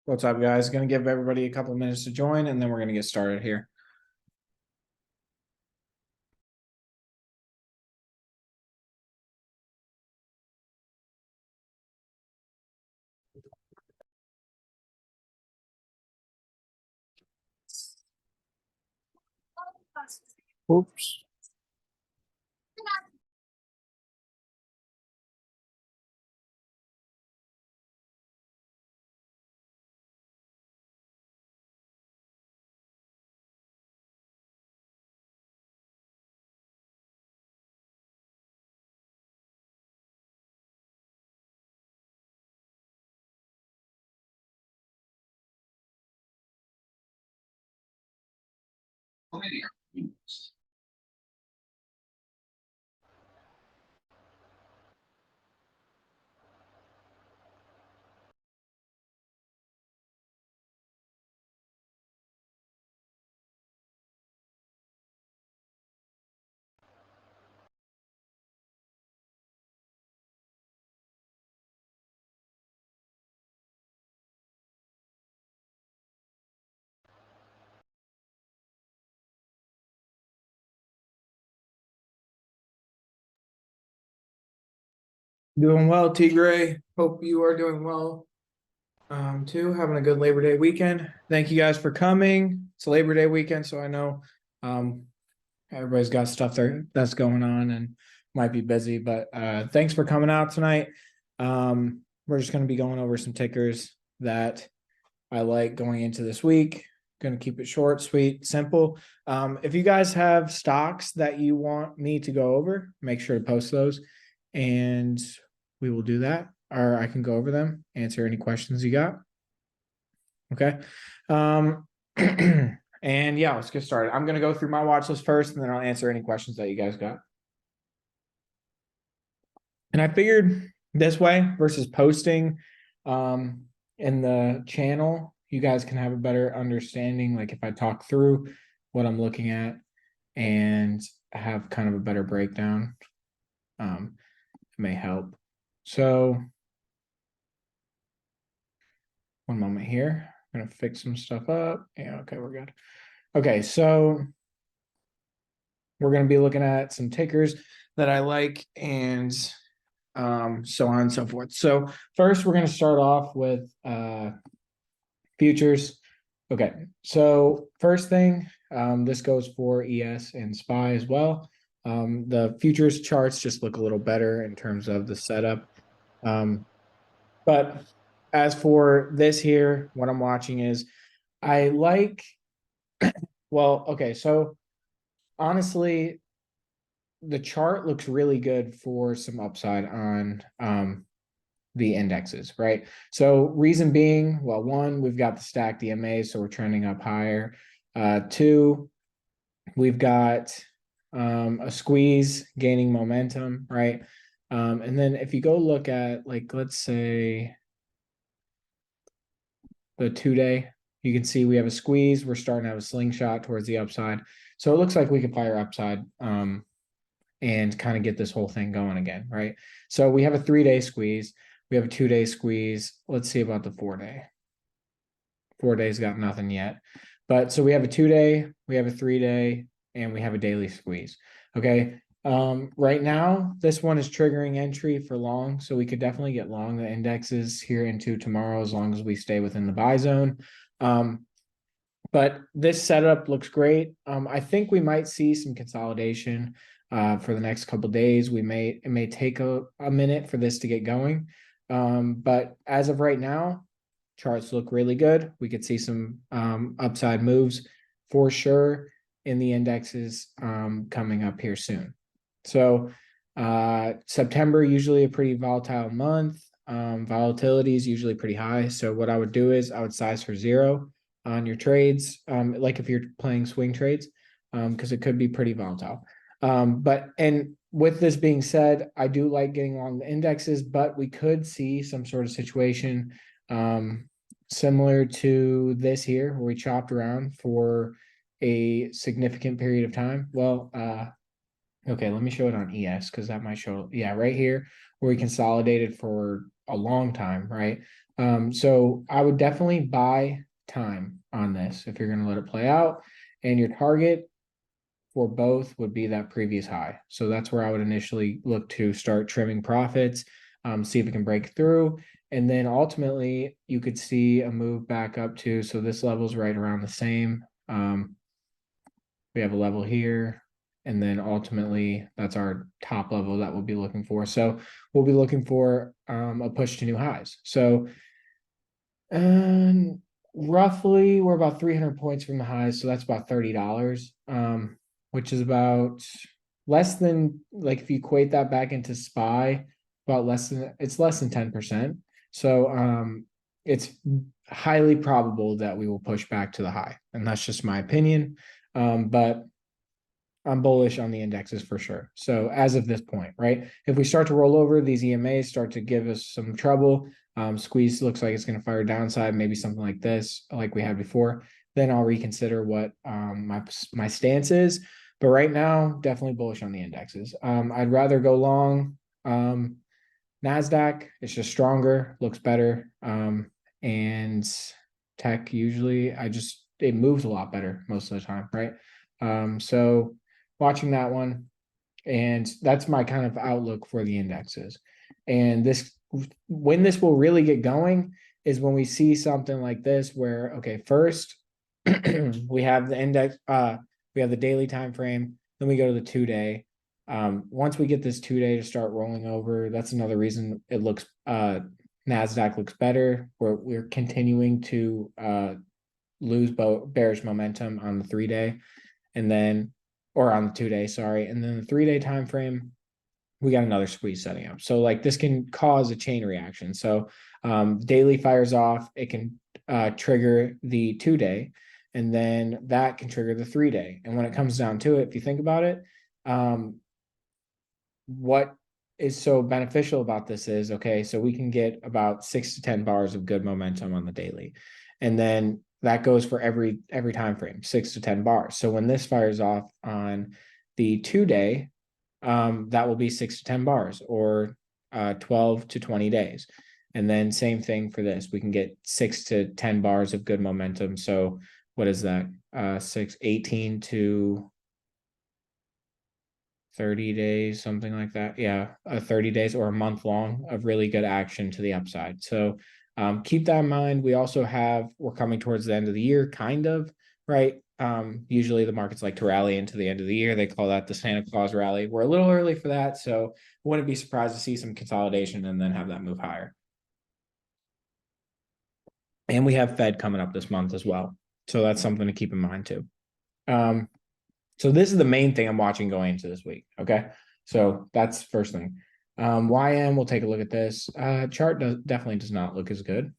What's up, guys? Going to give everybody a couple of minutes to join, and then we're going to get started here. Oops. Doing well, T Gray. Hope you are doing well. Too having a good Labor Day weekend. Thank you guys for coming. It's Labor Day weekend, so I know everybody's got stuff that's going on and might be busy, but thanks for coming out tonight. We're just going to be going over some tickers that I like going into this week. Going to keep it short, sweet, simple. If you guys have stocks that you want me to go over, make sure to post those and we will do that. Or I can go over them, answer any questions you got. Okay. And yeah, let's get started. I'm going to go through my watch list first, and then I'll answer any questions that you guys got. And I figured this way versus posting in the channel, you guys can have a better understanding. Like if I talk through what I'm looking at and have kind of a better breakdown, it may help. So one moment here. I'm going to fix some stuff up. Yeah, okay, we're good. Okay, so we're going to be looking at some tickers that I like and so on and so forth. So first, we're going to start off with futures. Okay, so first thing, this goes for ES and SPY as well. The futures charts just look a little better in terms of the setup. But as for this here, what I'm watching is I like, well, okay, so honestly, the chart looks really good for some upside on the indexes, right? So reason being, well, one, we've got the stacked EMA, so we're trending up higher. Two, we've got a squeeze gaining momentum, right? And then if you go look at, like, let's say the 2-day, you can see we have a squeeze. We're starting to have a slingshot towards the upside. So it looks like we could fire upside and kind of get this whole thing going again, right? So we have a 3-day squeeze. We have a 2-day squeeze. Let's see about the 4-day. 4 days got nothing yet. But so we have a 2-day, we have a 3-day, and we have a daily squeeze. Okay. Right now, this one is triggering entry for long. So we could definitely get long the indexes here into tomorrow as long as we stay within the buy zone. But this setup looks great. I think we might see some consolidation for the next couple of days. It may take a minute for this to get going. But as of right now, charts look really good. We could see some upside moves for sure in the indexes coming up here soon. So September, usually a pretty volatile month. Volatility is usually pretty high. So what I would do is I would size for 0 on your trades, like if you're playing swing trades, because it could be pretty volatile. And with this being said, I do like getting along the indexes, but we could see some sort of situation similar to this here, where we chopped around for a significant period of time. Well, okay, let me show it on ES because that might show, yeah, right here where we consolidated for a long time, right? So I would definitely buy time on this if you're going to let it play out. And your target for both would be that previous high. So that's where I would initially look to start trimming profits, see if it can break through. And then ultimately, you could see a move back up to, so this level's right around the same. We have a level here. And then ultimately, that's our top level that we'll be looking for. So we'll be looking for a push to new highs. So and roughly we're about 300 points from the highs, so that's about $30, which is about less than, like, if you equate that back into SPY, about less than 10%. So it's highly probable that we will push back to the high, and that's just my opinion. But I'm bullish on the indexes for sure. So as of this point, right? If we start to roll over, these EMAs start to give us some trouble. Squeeze looks like it's going to fire downside, maybe something like this, like we had before. Then I'll reconsider what my stance is. But right now, definitely bullish on the indexes. I'd rather go long NASDAQ. It's just stronger, looks better. And tech usually, it moves a lot better most of the time, right? So watching that one, and that's my kind of outlook for the indexes. And when this will really get going is when we see something like this, where, okay, first we have the index, we have the daily time frame, then we go to the 2-day. Once we get this 2-day to start rolling over, that's another reason it looks NASDAQ looks better. We're continuing to lose bearish momentum on the 3-day, and then, or on the 2-day, sorry, and then the 3-day time frame, we got another squeeze setting up. So like this can cause a chain reaction. So daily fires off, it can trigger the 2-day, and then that can trigger the 3-day. And when it comes down to it, if you think about it, what is so beneficial about this is, okay, so we can get about 6 to 10 bars of good momentum on the daily, and then that goes for every time frame, 6 to 10 bars. So when this fires off on the 2-day, that will be 6 to 10 bars, or 12 to 20 days. And then same thing for this, we can get 6 to 10 bars of good momentum. So what is that? 18 to 30 days, something like that. Yeah, 30 days or a month long of really good action to the upside. So keep that in mind. We're coming towards the end of the year, kind of, right? Usually the markets like to rally into the end of the year. They call that the Santa Claus rally. We're a little early for that, so wouldn't be surprised to see some consolidation and then have that move higher. And we have Fed coming up this month as well, so that's something to keep in mind too. So this is the main thing I'm watching going into this week. Okay, so that's first thing. YM, we'll take a look at this. Chart definitely does not look as good.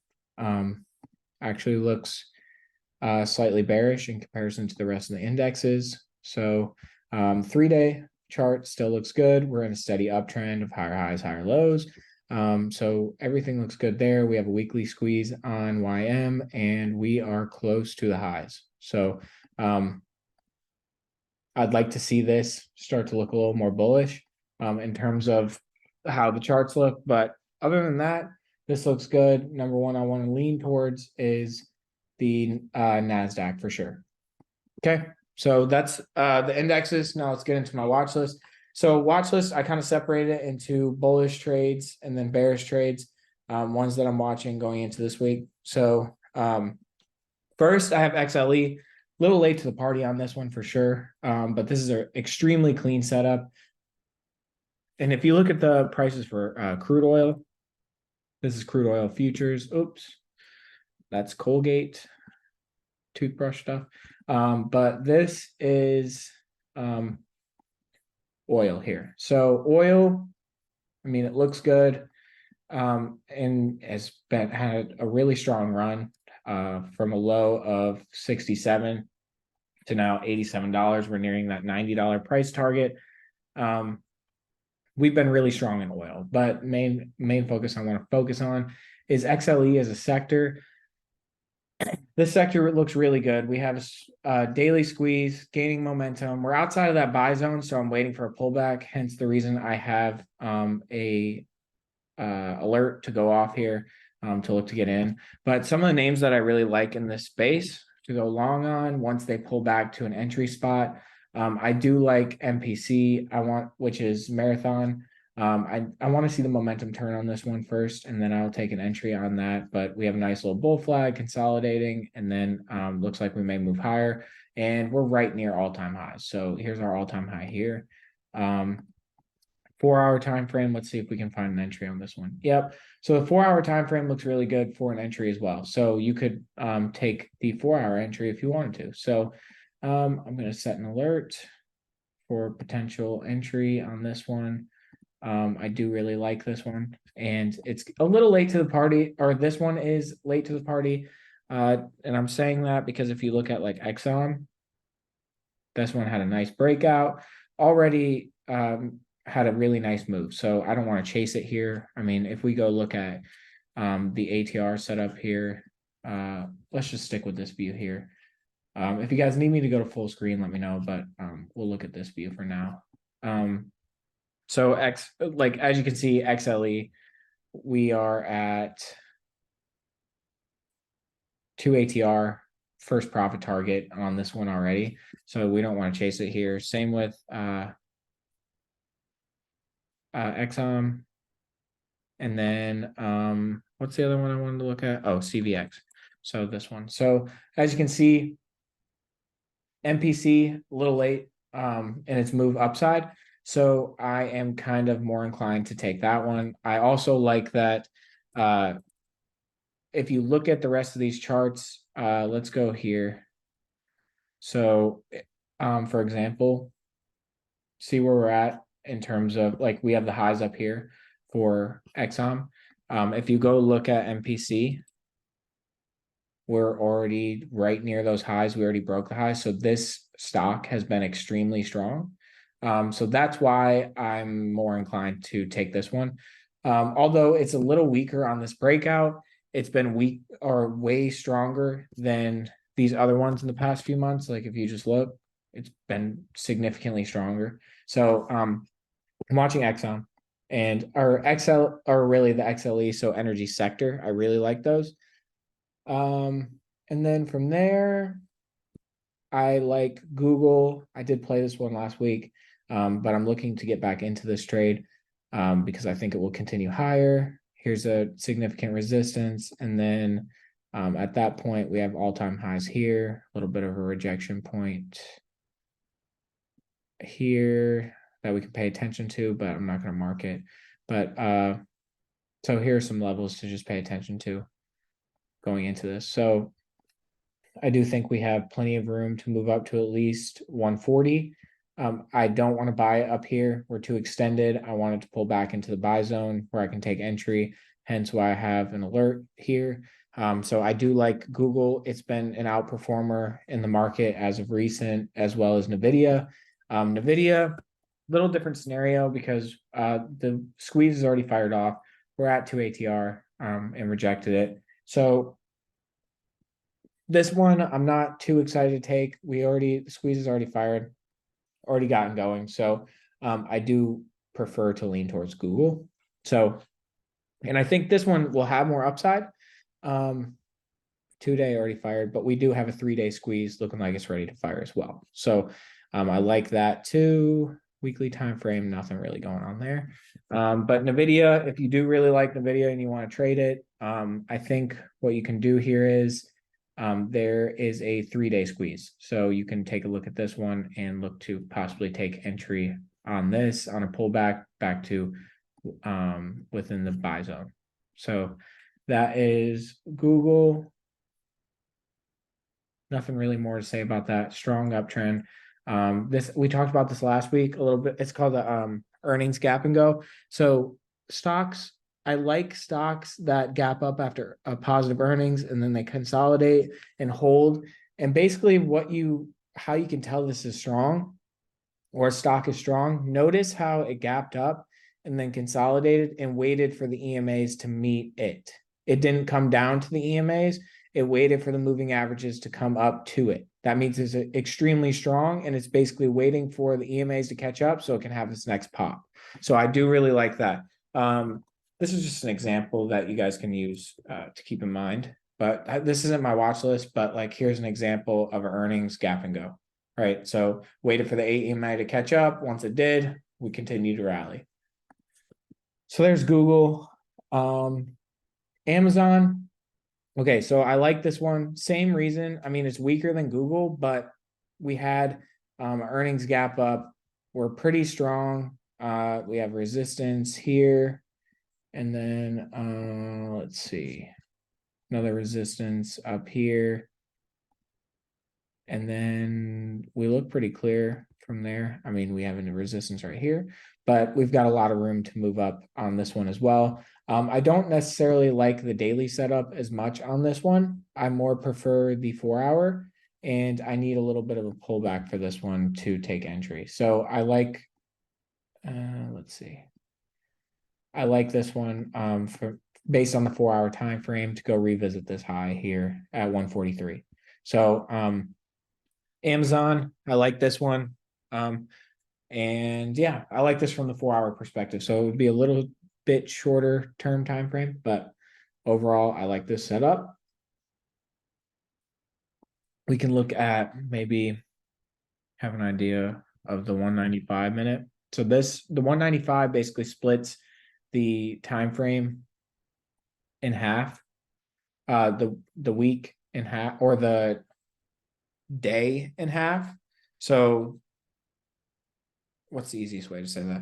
Actually looks slightly bearish in comparison to the rest of the indexes. So 3-day chart still looks good. We're in a steady uptrend of higher highs, higher lows. So everything looks good there. We have a weekly squeeze on YM, and we are close to the highs. So I'd like to see this start to look a little more bullish in terms of how the charts look. But other than that, this looks good. Number one I want to lean towards is the NASDAQ for sure. Okay, so that's the indexes. Now let's get into my watch list. So watch list, I kind of separated it into bullish trades and then bearish trades, ones that I'm watching going into this week. So first, I have XLE. A little late to the party on this one for sure, but this is an extremely clean setup. And if you look at the prices for crude oil, this is crude oil futures. Oops, that's Colgate toothbrush stuff. But this is oil here. So oil, I mean, it looks good, and has had a really strong run from a low of 67 to now $87. We're nearing that $90 price target. We've been really strong in oil, but main focus I want to focus on is XLE as a sector. This sector looks really good. We have a daily squeeze, gaining momentum. We're outside of that buy zone, so I'm waiting for a pullback. Hence the reason I have a alert to go off here. to look to get in. But some of the names that I really like in this space to go long on once they pull back to an entry spot. I do like MPC, which is Marathon. I want to see the momentum turn on this one first, and then I'll take an entry on that. But we have a nice little bull flag consolidating, and then looks like we may move higher. And we're right near all-time highs. So here's our all-time high here. 4-hour time frame. Let's see if we can find an entry on this one. Yep. So the 4-hour time frame looks really good for an entry as well. So you could take the 4-hour entry if you wanted to. So I'm going to set an alert for potential entry on this one. I do really like this one, and it's a little late to the party, or this one is late to the party. And I'm saying that because if you look at like Exxon, this one had a nice breakout already. Had a really nice move. So I don't want to chase it here. I mean, if we go look at the ATR setup here, let's just stick with this view here. If you guys need me to go to full screen, let me know, but we'll look at this view for now. So as you can see, XLE, we are at 2 ATR, first profit target on this one already. So we don't want to chase it here. Same with Exxon, and then what's the other one I wanted to look at? Oh, CVX. So this one. So as you can see, MPC a little late in its move upside. So I am kind of more inclined to take that one. I also like that if you look at the rest of these charts, let's go here. So for example, see where we're at in terms of like we have the highs up here for Exxon. If you go look at MPC, we're already right near those highs. We already broke the highs. So this stock has been extremely strong. So that's why I'm more inclined to take this one. Although it's a little weaker on this breakout, it's been weak or way stronger than these other ones in the past few months. Like if you just look, it's been significantly stronger. So I'm watching Exxon and our XL, or really the XLE, so energy sector. I really like those. And then from there, I like Google. I did play this one last week, but I'm looking to get back into this trade because I think it will continue higher. Here's a significant resistance. And then at that point, we have all-time highs here, a little bit of a rejection point here that we can pay attention to, but I'm not going to mark it. But so here are some levels to just pay attention to going into this. So I do think we have plenty of room to move up to at least 140. I don't want to buy up here. We're too extended. I wanted to pull back into the buy zone where I can take entry, hence why I have an alert here. So I do like Google. It's been an outperformer in the market as of recent, as well as NVIDIA. NVIDIA, little different scenario because the squeeze is already fired off. We're at 2 ATR and rejected it. So this one, I'm not too excited to take. The squeeze is already fired, already gotten going. So I do prefer to lean towards Google. So, and I think this one will have more upside. 2-day already fired, but we do have a 3-day squeeze looking like it's ready to fire as well. So I like that too. Weekly time frame, nothing really going on there. But NVIDIA, if you do really like NVIDIA and you want to trade it, I think what you can do here is there is a 3-day squeeze. So you can take a look at this one and look to possibly take entry on this on a pullback back to within the buy zone. So that is Google. Nothing really more to say about that. Strong uptrend. We talked about this last week a little bit. It's called the earnings gap and go. So stocks, I like stocks that gap up after a positive earnings and then they consolidate and hold. And basically how you can tell this is strong or a stock is strong, notice how it gapped up and then consolidated and waited for the EMAs to meet it. It didn't come down to the EMAs. It waited for the moving averages to come up to it. That means it's extremely strong and it's basically waiting for the EMAs to catch up so it can have its next pop. So I do really like that. this is just an example that you guys can use to keep in mind. But this isn't my watch list, but like here's an example of an earnings gap and go. Right. So waited for the AMA to catch up. Once it did, we continued to rally. So there's Google. Amazon. Okay, so I like this one. Same reason. I mean, it's weaker than Google, but we had earnings gap up. We're pretty strong. We have resistance here. And then let's see, another resistance up here. And then we look pretty clear from there. I mean, we have a resistance right here, but we've got a lot of room to move up on this one as well. I don't necessarily like the daily setup as much on this one. I more prefer the 4 hour, and I need a little bit of a pullback for this one to take entry. So I like, let's see. I like this one for based on the 4 hour time frame to go revisit this high here at 143. So Amazon, I like this one. And yeah, I like this from the 4 hour perspective. So it would be a little bit shorter term time frame, but overall, I like this setup. We can look at maybe have an idea of the 195 minute. So the 195 basically splits the time frame in half, the week in half, or the day in half. So what's the easiest way to say that?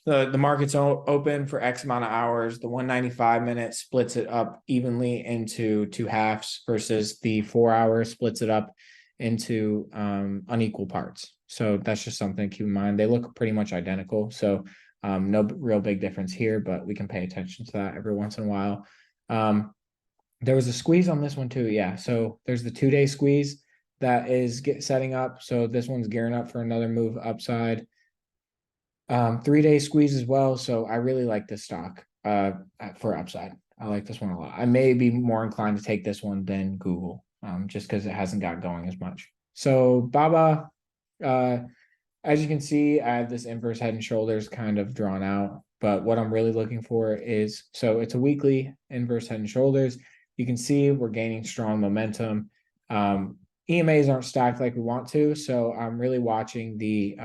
The market's open for X amount of hours. The 195 minute splits it up evenly into two halves versus the 4 hour splits it up into unequal parts. So that's just something to keep in mind. They look pretty much identical. So no real big difference here, but we can pay attention to that every once in a while. There was a squeeze on this one too. Yeah. So there's the 2 day squeeze that is setting up. So this one's gearing up for another move upside. 3 day squeeze as well. So I really like this stock for upside. I like this one a lot. I may be more inclined to take this one than Google, just because it hasn't got going as much. So Baba, as you can see, I have this inverse head and shoulders kind of drawn out. But what I'm really looking for is, so it's a weekly inverse head and shoulders. You can see we're gaining strong momentum. EMAs aren't stacked like we want to, so I'm really watching the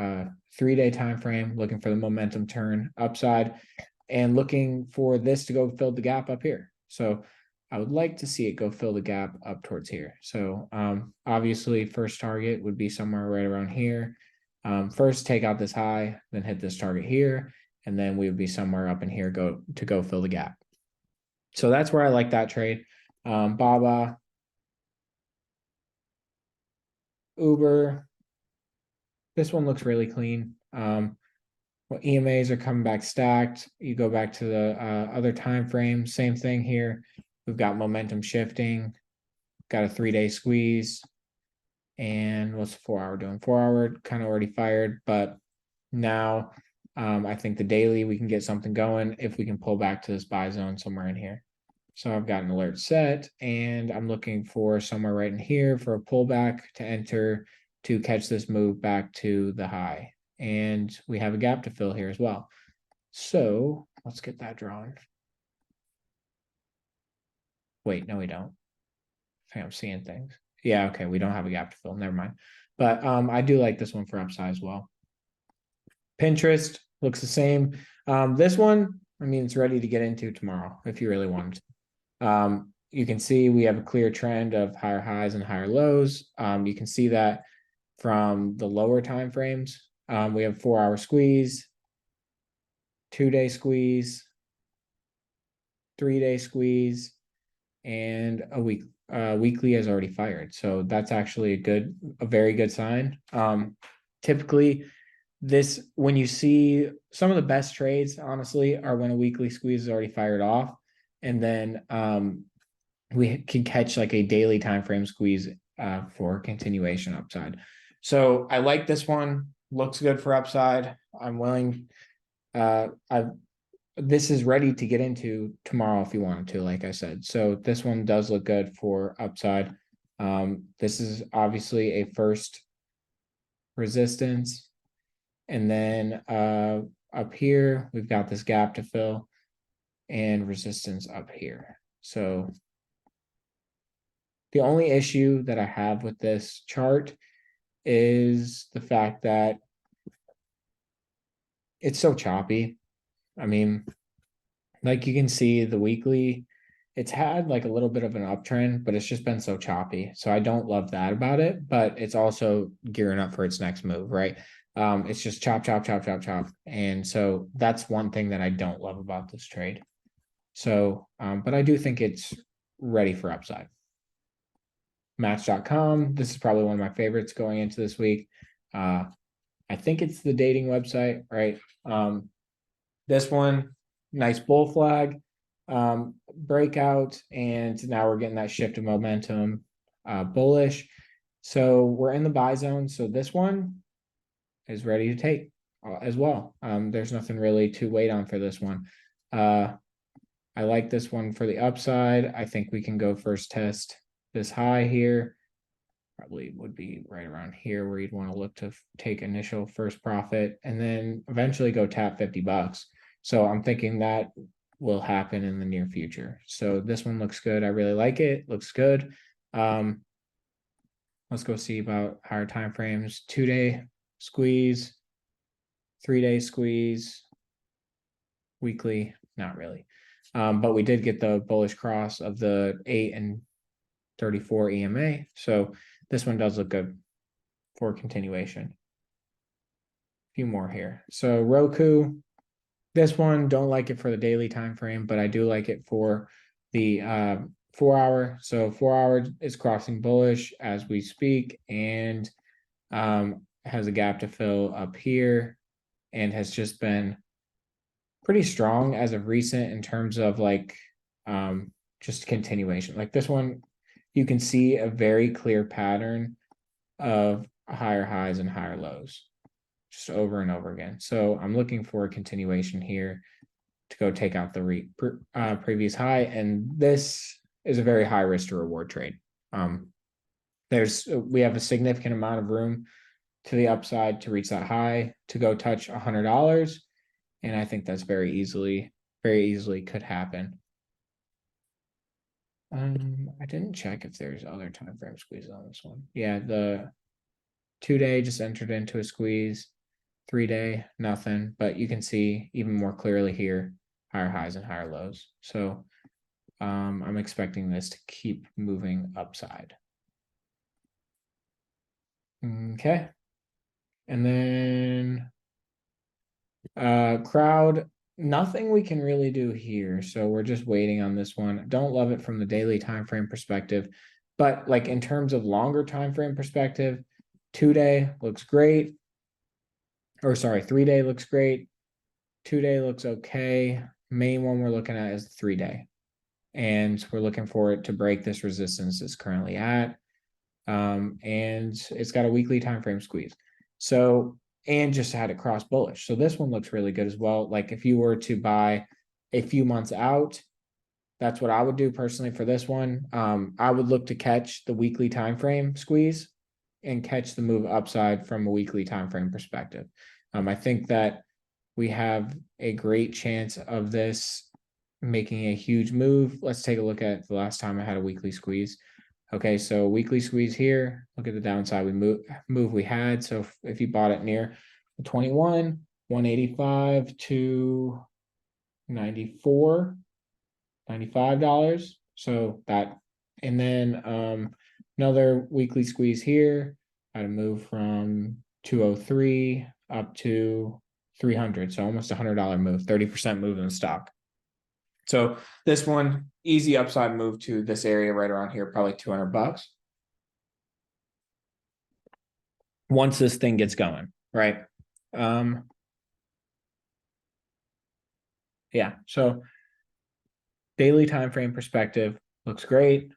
3 day time frame, looking for the momentum turn upside, and looking for this to go fill the gap up here. So I would like to see it go fill the gap up towards here. So obviously, first target would be somewhere right around here. First, take out this high, then hit this target here, and then we would be somewhere up in here go fill the gap. So that's where I like that trade. Baba, Uber, this one looks really clean. Well, EMAs are coming back stacked. You go back to the other time frame, same thing here. We've got momentum shifting, got a 3 day squeeze. And what's the 4 hour doing? 4 hour kind of already fired, but now I think the daily we can get something going if we can pull back to this buy zone somewhere in here. So I've got an alert set, and I'm looking for somewhere right in here for a pullback to enter to catch this move back to the high. And we have a gap to fill here as well. So let's get that drawn. Wait, no, we don't. I think I'm seeing things. Yeah, okay, we don't have a gap to fill. Never mind. But I do like this one for upside as well. Pinterest looks the same. This one, I mean, it's ready to get into tomorrow if you really want to. You can see we have a clear trend of higher highs and higher lows. You can see that from the lower time frames. We have 4 hour squeeze, 2 day squeeze, 3 day squeeze, and a weekly has already fired. So that's actually a very good sign. Typically, when you see some of the best trades, honestly, are when a weekly squeeze is already fired off, and then we can catch like a daily time frame squeeze for continuation upside. So I like this one. Looks good for upside. I'm willing. This is ready to get into tomorrow if you wanted to, like I said. So this one does look good for upside. This is obviously a first resistance. And then up here, we've got this gap to fill. and resistance up here. So the only issue that I have with this chart is the fact that it's so choppy. I mean, like you can see the weekly, it's had like a little bit of an uptrend, but it's just been so choppy. So I don't love that about it, but it's also gearing up for its next move, right? It's just chop, chop, chop, chop, chop. And so that's one thing that I don't love about this trade. So, but I do think it's ready for upside. Match.com. This is probably one of my favorites going into this week. I think it's the dating website, right? This one, nice bull flag, breakout, and now we're getting that shift of momentum, bullish. So we're in the buy zone. So this one is ready to take as well. There's nothing really to wait on for this one. I like this one for the upside. I think we can go first test this high here. Probably would be right around here where you'd want to look to take initial first profit and then eventually go tap $50. So I'm thinking that will happen in the near future. So this one looks good. I really like it. Looks good. Let's go see about higher time frames. 2-day squeeze, 3-day squeeze, weekly, not really. But we did get the bullish cross of the 8 and 34 EMA. So this one does look good for continuation. A few more here. So Roku, this one, don't like it for the daily time frame, but I do like it for the 4-hour. So 4-hour is crossing bullish as we speak, and has a gap to fill up here, and has just been pretty strong as of recent in terms of like just continuation. Like this one, you can see a very clear pattern of higher highs and higher lows just over and over again. So I'm looking for a continuation here to go take out the previous high. And this is a very high risk to reward trade. We have a significant amount of room to the upside to reach that high to go touch $100. And I think that's very easily could happen. I didn't check if there's other time frame squeezes on this one. Yeah, the 2-day just entered into a squeeze. 3-day, nothing, but you can see even more clearly here, higher highs and higher lows. So I'm expecting this to keep moving upside. Okay. And then crowd, nothing we can really do here. So we're just waiting on this one. Don't love it from the daily time frame perspective, but like in terms of longer time frame perspective, 2-day looks great. Or sorry, 3-day looks great. 2-day looks okay. Main one we're looking at is the 3-day. And we're looking for it to break this resistance it's currently at. And it's got a weekly time frame squeeze. So, and just had it cross bullish. So this one looks really good as well. Like if you were to buy a few months out, that's what I would do personally for this one. I would look to catch the weekly time frame squeeze and catch the move upside from a weekly time frame perspective. I think that we have a great chance of this making a huge move. Let's take a look at the last time I had a weekly squeeze. Okay, so weekly squeeze here. Look at the downside move we had. So if you bought it near 21, 185 to 94, $95. So that, and then another weekly squeeze here. I had to move from 203 up to 300. So almost $100 move, 30% move in the stock. So this one, easy upside move to this area right around here, probably $200. Once this thing gets going, right? Yeah, so daily time frame perspective looks great.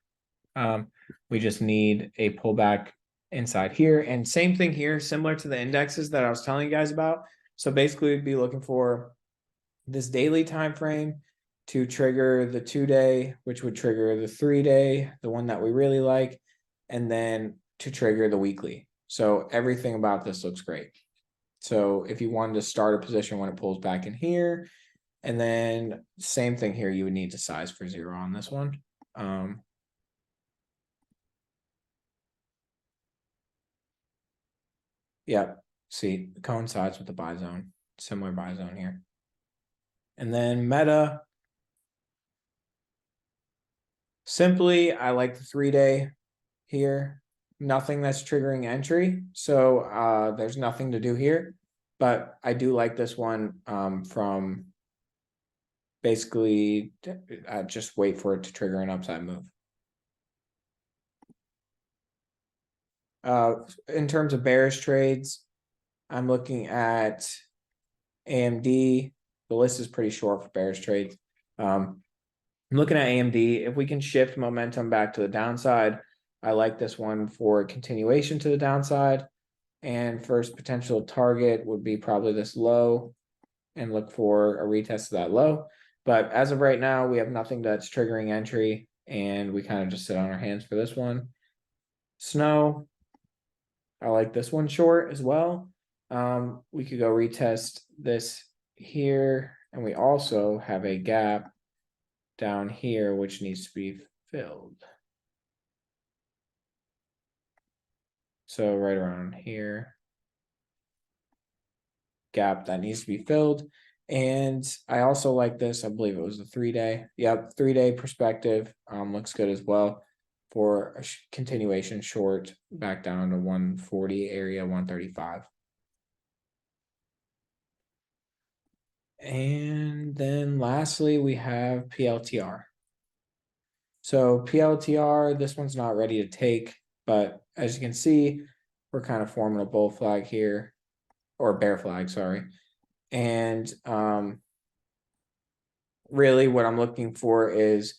We just need a pullback inside here. And same thing here, similar to the indexes that I was telling you guys about. So basically we'd be looking for this daily time frame to trigger the 2-day, which would trigger the 3-day, the one that we really like, and then to trigger the weekly. So everything about this looks great. So if you wanted to start a position when it pulls back in here, And then same thing here, you would need to size for 0 on this one. Yeah, see, it coincides with the buy zone, similar buy zone here. And then meta, simply, I like the 3-day here. Nothing that's triggering entry, so there's nothing to do here. But I do like this one from basically just wait for it to trigger an upside move. In terms of bearish trades, I'm looking at AMD. The list is pretty short for bearish trades. I'm looking at AMD. If we can shift momentum back to the downside, I like this one for continuation to the downside. And first potential target would be probably this low and look for a retest of that low. But as of right now, we have nothing that's triggering entry, and we kind of just sit on our hands for this one. Snow, I like this one short as well. We could go retest this here, and we also have a gap down here, which needs to be filled. So right around here, gap that needs to be filled. And I also like this. I believe it was a 3-day. Yep, 3-day perspective looks good as well for a continuation short back down to 140 area, 135. And then lastly, we have PLTR. So PLTR, this one's not ready to take, but as you can see, we're kind of forming a bull flag here, or bear flag, sorry. And really what I'm looking for is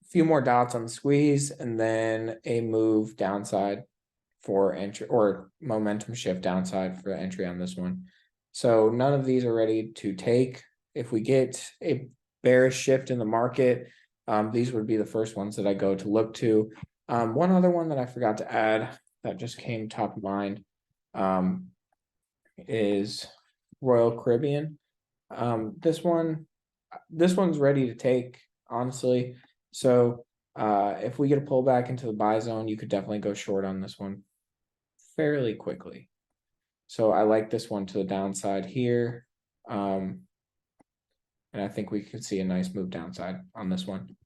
a few more dots on the squeeze and then a move downside for entry, or momentum shift downside for the entry on this one. So none of these are ready to take. If we get a bearish shift in the market, these would be the first ones that I go to look to. One other one that I forgot to add that just came top of mind is Royal Caribbean. This one's ready to take, honestly. So if we get a pullback into the buy zone, you could definitely go short on this one fairly quickly. So I like this one to the downside here. And I think we could see a nice move downside on this one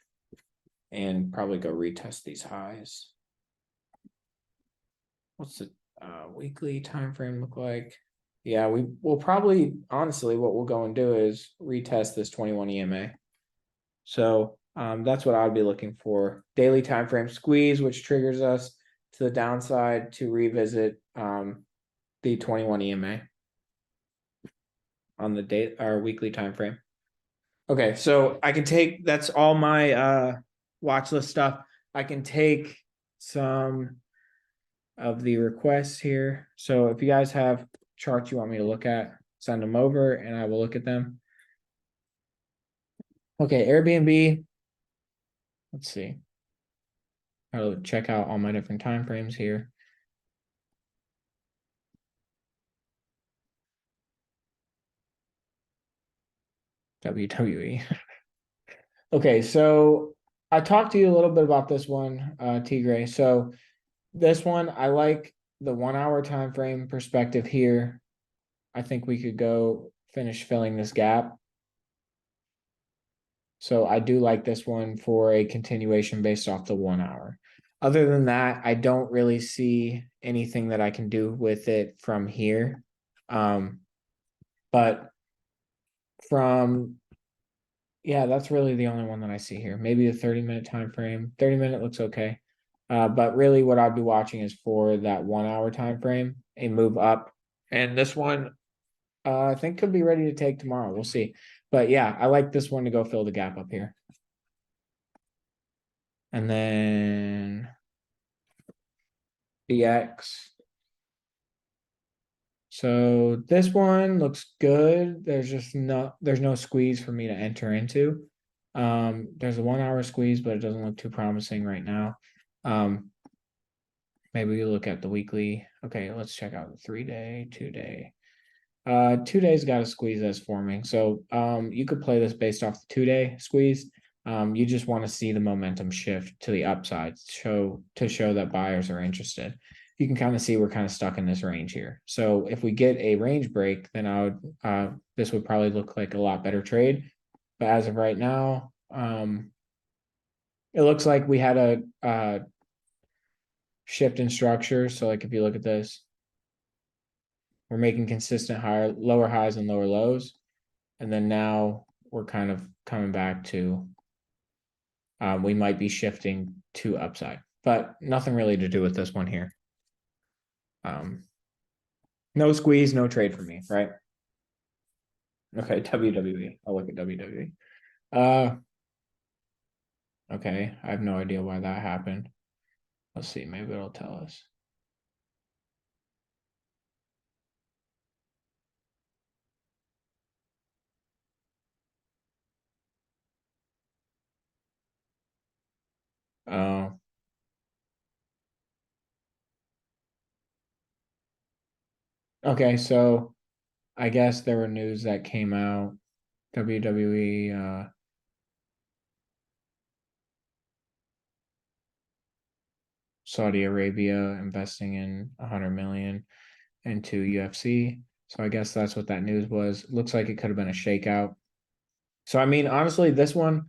and probably go retest these highs. What's the weekly time frame look like? Yeah, we will probably, honestly, what we'll go and do is retest this 21 EMA. So that's what I'd be looking for. Daily time frame squeeze, which triggers us to the downside to revisit the 21 EMA on the date or weekly time frame. Okay, so I can take, that's all my watch list stuff. I can take some of the requests here. So if you guys have charts you want me to look at, send them over and I will look at them. Okay, Airbnb. Let's see. I'll check out all my different time frames here. WWE. Okay, so I talked to you a little bit about this one, Tigre. So this one, I like the 1 hour time frame perspective here. I think we could go finish filling this gap. So I do like this one for a continuation based off the 1 hour. Other than that, I don't really see anything that I can do with it from here. But from, yeah, that's really the only one that I see here. Maybe a 30-minute time frame. 30-minute looks okay. But really what I'd be watching is for that 1 hour time frame, a move up. And this one, I think could be ready to take tomorrow. We'll see. But yeah, I like this one to go fill the gap up here. And then BX. So this one looks good. There's no squeeze for me to enter into. There's a 1 hour squeeze, but it doesn't look too promising right now. Maybe we look at the weekly. Okay, let's check out the 3-day, 2-day. 2 days got a squeeze that's forming. So you could play this based off the 2-day squeeze. You just want to see the momentum shift to the upside, to show that buyers are interested. You can kind of see we're kind of stuck in this range here. So if we get a range break, then this would probably look like a lot better trade. But as of right now, it looks like we had a shift in structure. So like if you look at this, we're making consistent lower highs and lower lows. And then now we're kind of coming back to, we might be shifting to upside, but nothing really to do with this one here. No squeeze, no trade for me, right? Okay, WWE. I'll look at WWE. Okay, I have no idea why that happened. Let's see, maybe it'll tell us. Oh. Okay, so I guess there were news that came out. WWE Saudi Arabia investing in 100 million into UFC. So I guess that's what that news was. Looks like it could have been a shakeout. So I mean, honestly, this one.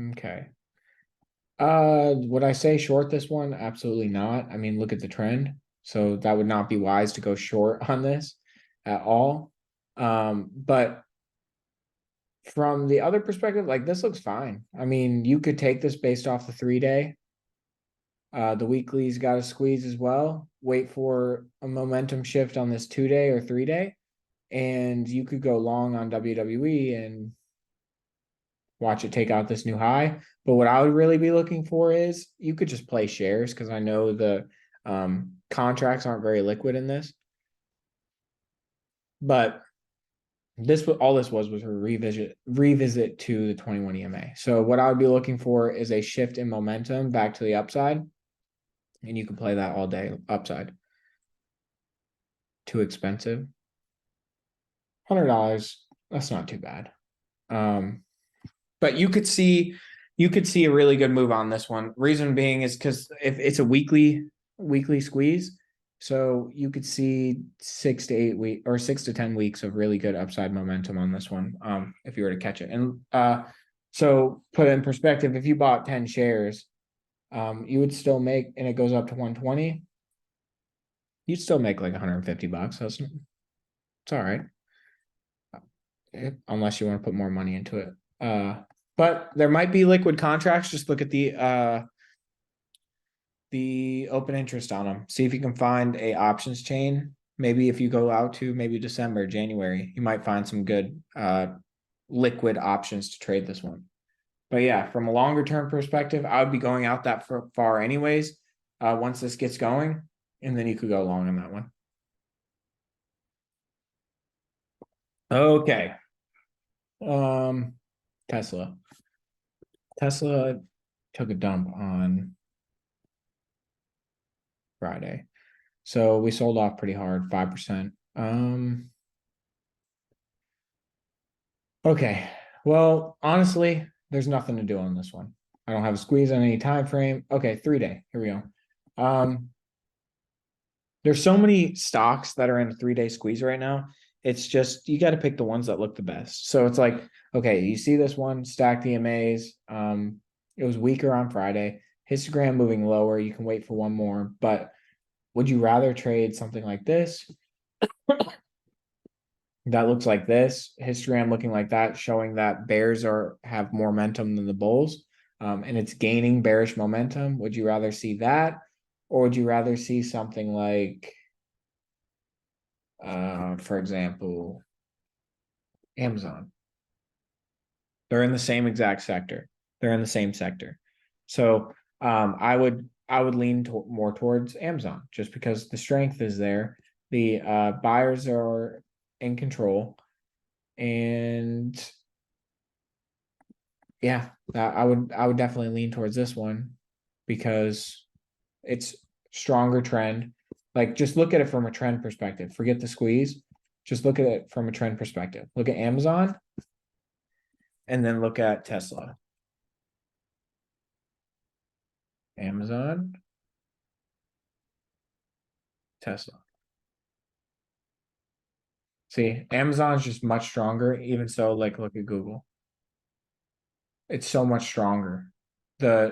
Okay. Would I say short this one? Absolutely not. I mean, look at the trend. So that would not be wise to go short on this at all. But from the other perspective, like this looks fine. I mean, you could take this based off the 3-day. The weekly's got a squeeze as well. Wait for a momentum shift on this 2-day or 3-day, and you could go long on WWE and watch it take out this new high. But what I would really be looking for is you could just play shares, because I know the contracts aren't very liquid in this. But this all this was a revisit to the 21 EMA. So what I would be looking for is a shift in momentum back to the upside, and you can play that all day upside. Too expensive. $100. That's not too bad. But you could see a really good move on this one. Reason being is because if it's a weekly squeeze, so you could see 6 to 8 weeks or 6 to 10 weeks of really good upside momentum on this one. If you were to catch it. And so put it in perspective, if you bought 10 shares, you would still make, and it goes up to 120, you'd still make like $150. So it's all right. Unless you want to put more money into it. But there might be liquid contracts. Just look at the open interest on them. See if you can find a options chain. Maybe if you go out to maybe December, January, you might find some good liquid options to trade this one. But yeah, from a longer term perspective, I would be going out that far anyways. Once this gets going, and then you could go long on that one. Okay. Tesla. Tesla took a dump on Friday. So we sold off pretty hard, 5%. Okay. Well, honestly, there's nothing to do on this one. I don't have a squeeze on any time frame. Okay, 3-day. Here we go. There's so many stocks that are in a 3-day squeeze right now. It's just you got to pick the ones that look the best. So it's like, okay, you see this one, stacked EMAs. It was weaker on Friday. Histogram moving lower. You can wait for one more, but would you rather trade something like this that looks like this, histogram looking like that, showing that bears have more momentum than the bulls, and it's gaining bearish momentum? Would you rather see that, or would you rather see something like, for example, Amazon? They're in the same exact sector. They're in the same sector. So I would lean more towards Amazon, just because the strength is there. The buyers are in control, and yeah, I would definitely lean towards this one, because it's stronger trend. Like just look at it from a trend perspective. Forget the squeeze. Just look at it from a trend perspective. Look at Amazon and then look at Tesla. Amazon, Tesla. See, Amazon's just much stronger. Even so, like look at Google. It's so much stronger.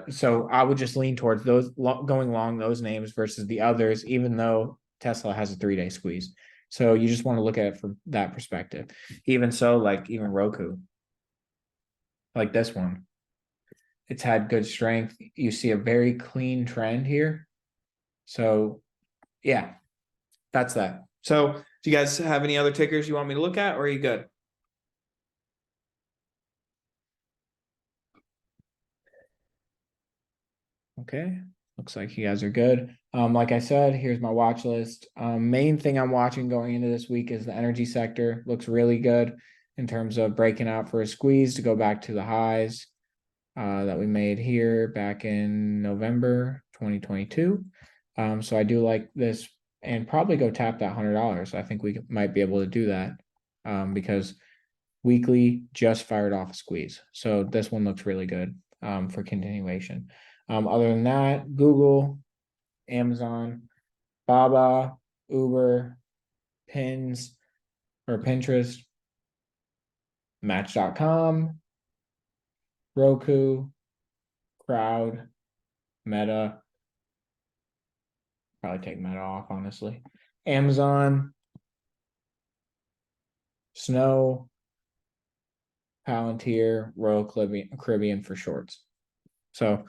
So I would just lean towards those going along those names versus the others, even though Tesla has a 3-day squeeze. So you just want to look at it from that perspective. Even so, like even Roku, like this one, it's had good strength. You see a very clean trend here. So yeah, that's that. So do you guys have any other tickers you want me to look at, or are you good? Okay, looks like you guys are good. Like I said, here's my watch list. Main thing I'm watching going into this week is the energy sector. Looks really good in terms of breaking out for a squeeze to go back to the highs that we made here back in November 2022. So I do like this and probably go tap that $100. I think we might be able to do that because weekly just fired off a squeeze. So this one looks really good for continuation. Other than that, Google, Amazon, Baba, Uber, Pins or Pinterest, Match.com, Roku, Crowd, Meta. Probably take Meta off, honestly. Amazon, Snow, Palantir, Royal Caribbean for shorts. So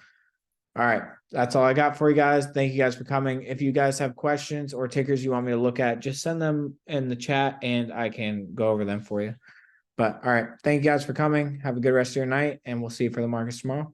all right, that's all I got for you guys. Thank you guys for coming. If you guys have questions or tickers you want me to look at, just send them in the chat and I can go over them for you. But all right, thank you guys for coming. Have a good rest of your night, and we'll see you for the markets tomorrow.